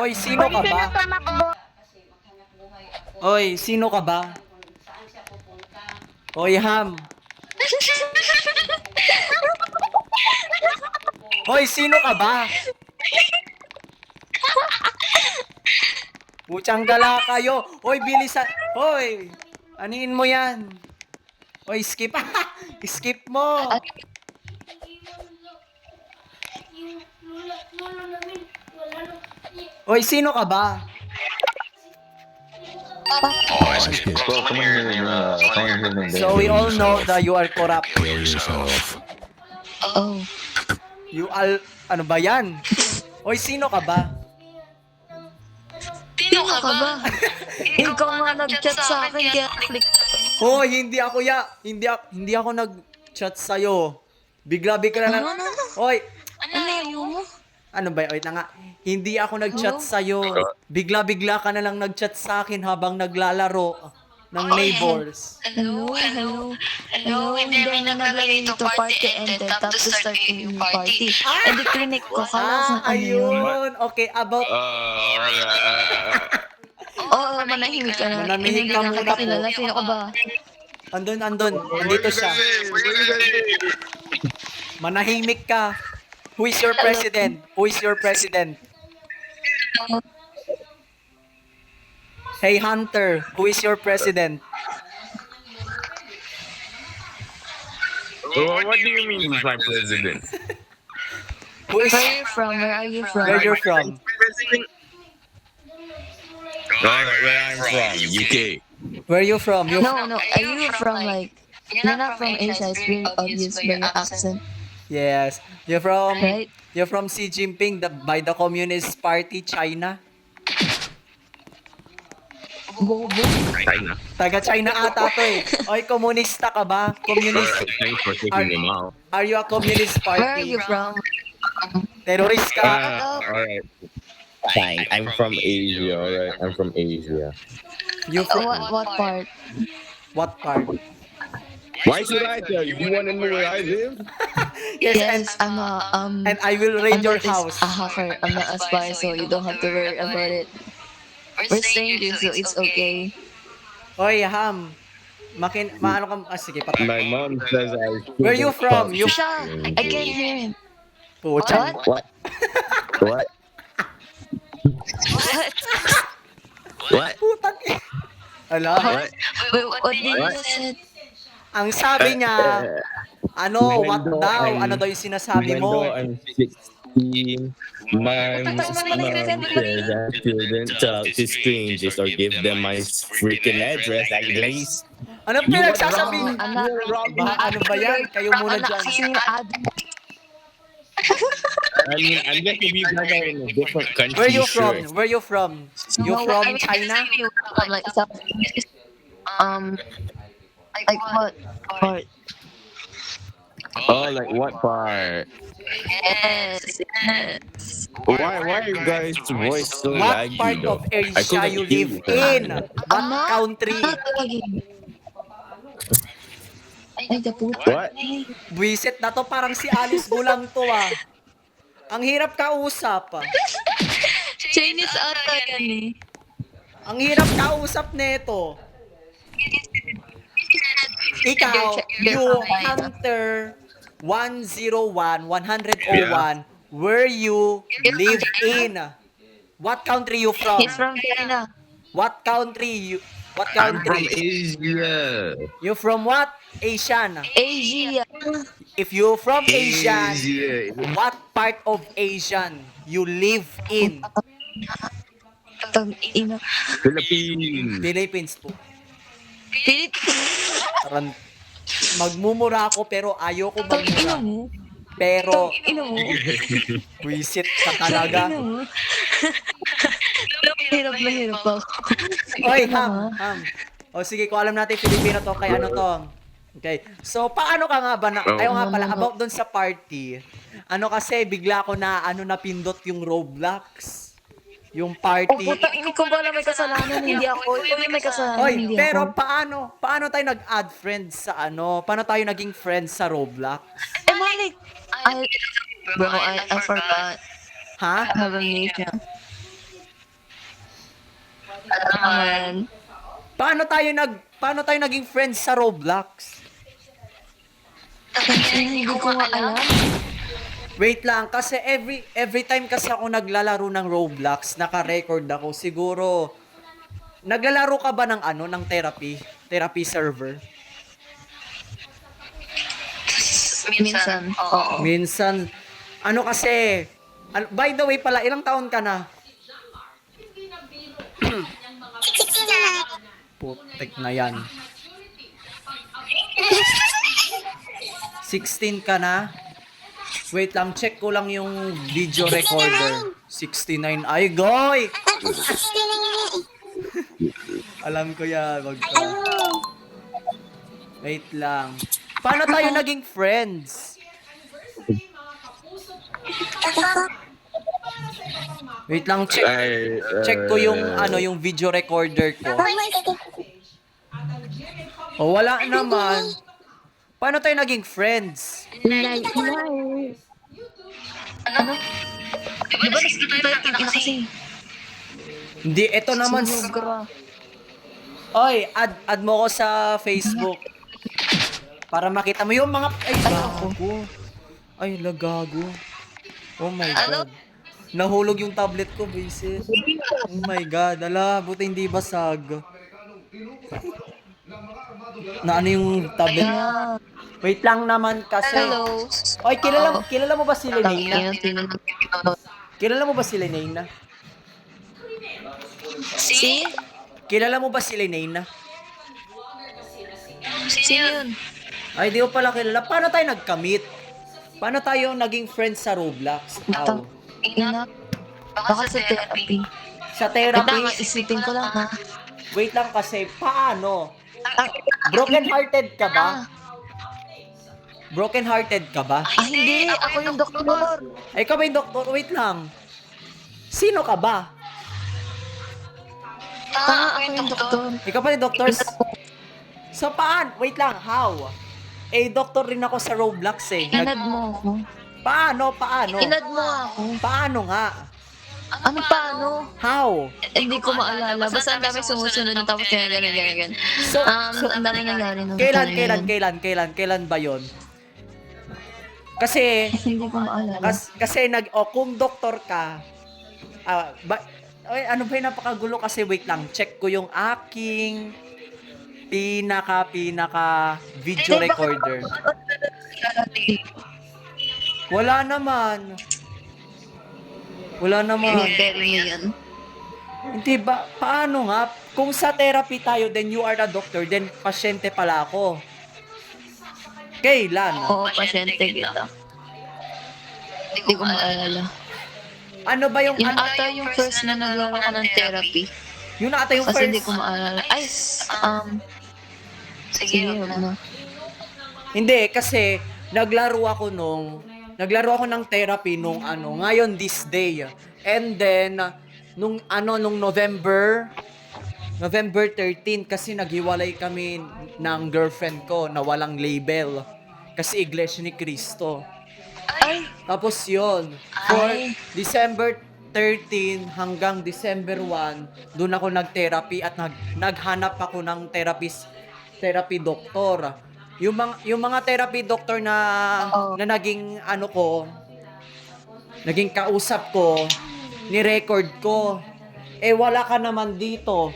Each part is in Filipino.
Oy, sino ka ba? Oy, sino ka ba? Oy, Ham. Hoy, sino ka ba? Putsang gala kayo. Hoy, bilisan. Hoy, anin mo yan? Hoy, skip. Skip mo. Hoy, sino ka ba? So we all know that you are corrupt. Kill yourself. Oh. You all, ano ba yan? Hoy, sino ka ba? Sino ka ba? Ikaw nga nag-chat sa akin kaya click. Hoy, hindi ako nag-chat sa'yo. Bigla-bigla na. Hoy, Ano ayaw mo? ano ba? Wait na nga. Hindi ako nag-chat sa'yo. Bigla-bigla ka na lang nag-chat sa akin habang naglalaro ng neighbors. Hello. Hindi na naglagay ito party ended. Tap to start a new party. And the clinic ko. Kala kung ano yun. Ayun. Okay, about... Oo, manahimik ka na. Manahimik ka muna po. Kilala, sino ka ba? Andun. Andito siya. Manahimik ka. Who is your president? Who is your president? Hey, Hunter. Who is your president? What do you mean he's my president? Who is... Where are you from? Where are you from? Where you're from? Where I'm from, UK. Where you from? You No. Are you from like... You're not from Asia. It's very obvious by your accent. Yes. You're from... Right? You're from Xi Jinping by the Communist Party, China. Bobo. China. Taga China ata to eh. Oy, komunista ka ba? Communist. Thanks for taking him out. Are you a communist Where are party? you from? Terrorist ka? Alright. Fine. I'm from Asia, alright. I'm from Asia. You from What part? what part? Why should I tell you? You want to know where I live? Yes, I'm a And I will raid your I'm not house. a hacker. I'm not a spy, so you don't have to worry about it. We're strangers, so it's okay. Oy, Ham. Maano ka? Sige, patay. My mom says I. Where you from? You... Siya, I can hear him. Pucha. What? What? What? Putang eh. Ala. What? Wait, what did you say? Ang sabi niya, ano, what Even though daw? I'm- Ano daw yung sinasabi Even mo? though I'm 16, my mom says I shouldn't talk to strangers or give them my freaking address at least. Ano pinagsasabi? Anak, Ano ba yan? Kayo muna anak dyan. kasi ni Ad. I mean, I guess if you guys are in a different country, Where you sure. from? Where you from? You No, from I mean, China? From like South. Like what part? Oh, like what part? Yes. Why are you guys' voice so What laggy part though? of I Asia couldn't you hear live you. in? What country? Ay, the puta. What? Buisit na to, parang si Alice Gulang to ah. Ang hirap kausap ah. Chinese ata yan eh. Ang hirap kausap nito. Ikaw, you Hunter 101, where you live in? What country you from? He's from China. What country you? What I'm from country? Asia. You from what? Asian. Asia. If you from Asian, Asia. what part of Asian you live in? Tag ina. Philippines. Philippines po. Philippines. Parang magmumura ako pero ayoko Tag ina magmura. mo. Pero Tag ina mo. buisit ka talaga. Ina mo. Hirap na hirap ako. Oy, Ham. O sige, kung alam natin Filipino to, kay ano to. Okay. So, paano ka nga ba na... Ayaw nga pala, about dun sa party. Ano kasi, bigla ko na, napindot yung Roblox. Yung Oh, party. puta, hindi ko pala may kasalanan, hindi ako. Ikaw may kasalanan, Oy, hindi pero ako. paano tayo nag-add friends sa ano? Paano tayo naging friends sa Roblox? Malik. Bro, I forgot. Ha? I have amnesia. Naman. Paano tayo naging friends sa Roblox? Hindi ko nga alam. Wait lang, kasi every time kasi ako naglalaro ng Roblox, naka-record ako. Siguro, naglalaro ka ba ng ng therapy server? Minsan. Oo. Minsan, kasi, by the way pala, ilang taon ka na? Putik na yan. 16 ka na? Wait lang, check ko lang yung video recorder. 69. Ay, goy! Alam ko yan. Wag ka. Wait lang. Paano tayo naging friends? Wait lang, check ko yung yung video recorder ko. Oh, wala naman. Paano tayo naging friends? Ano? Di ba nag-typing ka kasi? Hindi, ito naman. Sumugra. Oy, add mo ko sa Facebook. Para makita mo yung mga... Ay, gago. Ay, lagago. Oh my God. Nahulog yung tablet ko, basis. Oh my God. Ala, buti hindi basag. Na ano yung tablet? Wait lang naman kasi. Hello. Oy, kilala mo ba si Lenina? Kilala mo ba si Lenina? Si? Kilala mo ba si Lenina? Sino yun? Ay, di ko pala kilala. Paano tayo nag-commit? Paano tayo naging friends sa Roblox? How? Ina. Baka sa therapy. Sa Tama, therapy? isipin ko lang ha. Wait lang kasi, paano? Broken-hearted ka ba? Broken-hearted ka ba? Hindi. Ako yung doktor. Ay, ikaw ba yung doktor? Wait lang. Sino ka ba? Ako yung doktor. Ikaw ba yung doktor? So, wait lang, how? Eh, doktor rin ako sa Roblox eh. Inad mo ako. Paano? Inad mo ako. Paano nga? Ano paano? How? Hindi ko maalala. Basta ang dami sumusunod na tapos kaya ganyan. So, Ang dami nangyari nung kailan ba yon? Kasi, Hindi ko maalala. kasi kung doktor ka, ano ba yung napakagulo kasi wait lang, check ko yung aking pinaka video recorder. Wala naman. Very mo yan. Hindi ba? Paano nga? Kung sa therapy tayo, then you are the doctor, then pasyente pala ako. Kailan? Oo, pasyente kita. Hindi ko maalala. Ano ba yung... Yun ata yung first na nagawa ko ng therapy. Yun ata yung Kasi first... hindi ko maalala. Ay, sige, wag na. Hindi, kasi naglaro ako ng therapy nung ngayon this day. And then, nung November 13 kasi naghiwalay kami ng girlfriend ko na walang label. Kasi Iglesia ni Cristo. Ay, Tapos yun, for December 13 hanggang December 1, doon ako nag-therapy at naghanap ako ng therapy doctor. Yung mga therapy doctor na naging naging kausap ko, ni-record ko. Eh wala ka naman dito.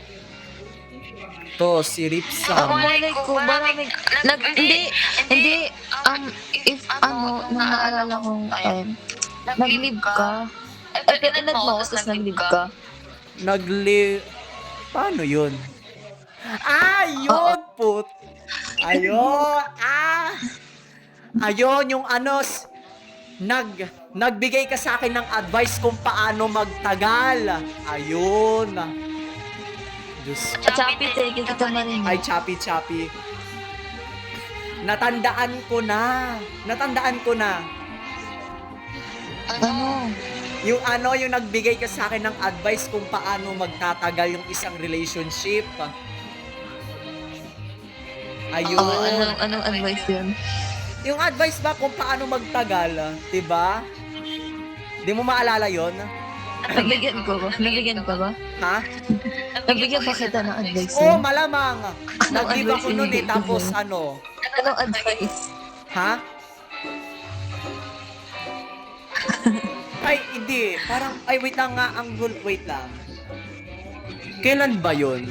To si Ripsam. malay ko, maraming, hindi, nung naalala kong time, nag-leave ka. Ay, pinanad mo ako, tapos nag-leave ka. Paano yun? Yun, put. Ayun, Ayun, yung nagbigay ka sa akin ng advice kung paano magtagal. Ayun. Diyos. Chappy, take kita marinig. Ay, choppy. Natandaan ko na. Ano? Yung nagbigay ka sa akin ng advice kung paano magtatagal yung isang relationship. Ayun. Anong advice yun? Yung advice ba kung paano magtagal, 'di ba? Di mo maalala yon? Nabigyan ko ba? Nabigyan ka ba? Ha? Nabigyan ba kita ng advice? Oo, nun? malamang. Nag-leave ako nun eh, advice tapos ibigay? ano? Anong advice? Ha? Ay, hindi. Parang, ay, wait lang nga. Wait lang. Kailan ba yun?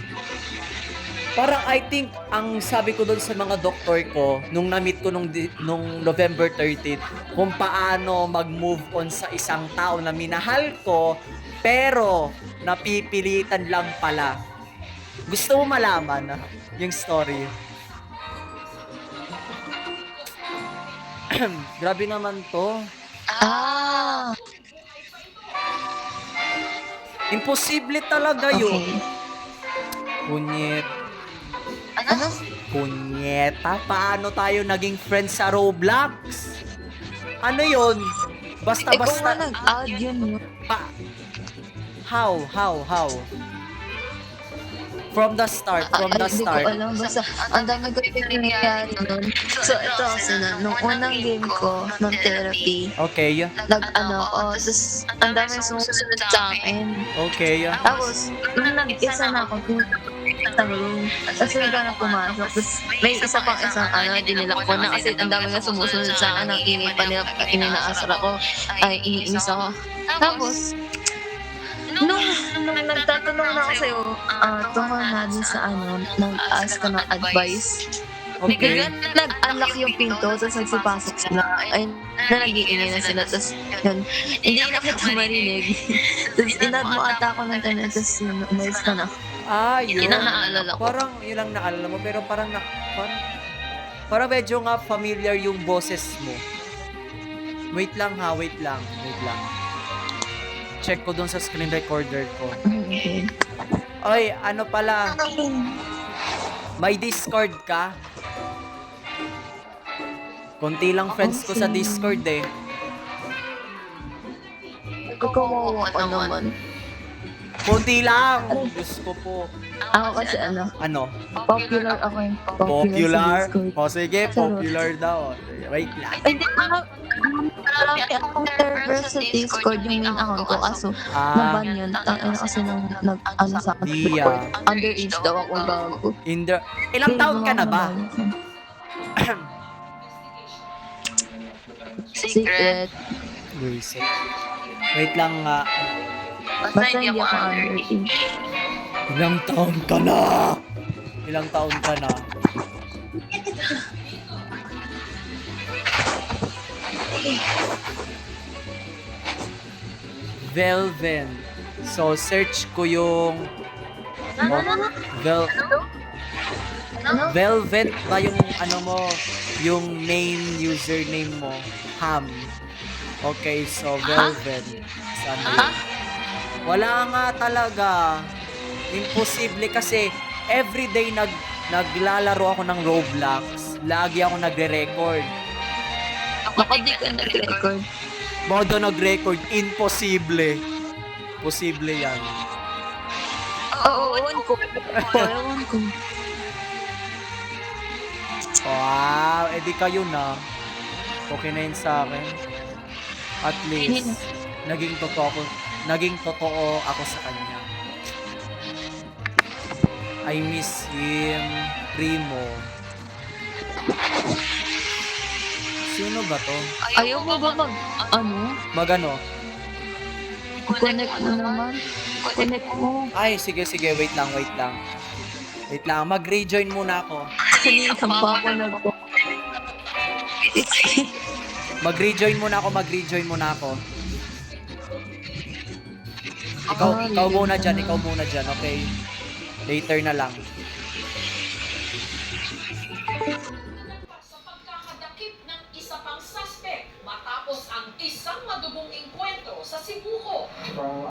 Parang, I think, ang sabi ko doon sa mga doktor ko, nung na-meet ko nung November 13, kung paano mag-move on sa isang tao na minahal ko, pero napipilitan lang pala. Gusto mo malaman yung story? Grabe naman to. Ah, Imposible talaga yun. okay. Punyet. Ano? Punyeta. Paano tayo naging friends sa Roblox? Ano yun? Ikaw nga Basta-basta. nag-add yun. Pa- How? From the start. Hindi ko alam. Basta, ang dami ko nangyayari nun. So, ito kasi na, nung unang game ko, nung therapy, Okay. tapos, ang dami sumusunod sa akin. Okay. Tapos, nung nag-isa na ako, ng room. Tapos hindi ka na pumasok. Tapos may isa pang isang dinilak ko na kasi ang dami nga sumusunod sa akin. Ang ingay pa nila, ininaasar ako. Ay, iniinis ako. Tapos, nung nagtatanong na ako sa'yo, tungkol na dun sa nag-ask ka ng advice. Okay. Bigla nag-unlock yung pinto, tapos nagsipasok sila. Ay, nag-iingay na sila. Tapos, yun, hindi na kita marinig. Tapos, inad mo ata ako ng tenant, tapos yun, umalis ka na. Yun. Yun ang naalala ko. Parang yun lang naalala mo, pero parang medyo nga familiar yung boses mo. Wait lang. Check ko dun sa screen recorder ko. Okay. Oy, ano pala, may Discord ka? Konti lang friends ko sa Discord eh. Kawawa ka naman. Konti lang! Diyos ko po. Ako kasi Ano? popular ako yung Popular? sa Discord. O sige, popular daw. Wait lang. Hindi, marami akong server sa Discord yung main account ko. Kaso, naban yun. Tangin kasi nung sa akin. Dia. Underage daw ako gago. Ilang taon ka na ba? Secret. Buisit. Wait lang nga. Basta hindi ako underage. Ilang taon ka na? Velven. So, search ko yung... Velvet ba yung yung main username mo? Ham. Okay, so Velvet. Saan yun? Wala nga talaga. Imposible kasi everyday naglalaro ako ng Roblox. Lagi ako nagre-record. Baka di ka nag-record. Modo nag-record, imposible. Posible yan. Oo, ewan ko. Wow, edi kayo na. Okay na yun sa akin. At least, naging totoo ako sa kanya. I miss him, Primo. Sino ba to? Ayaw mo ba Magano? connect mo naman? Connect mo. Ay, sige, wait lang. Mag-rejoin muna ako. Kanina pa ako Mag-rejoin muna ako. Ikaw muna dyan, okay? Later na lang.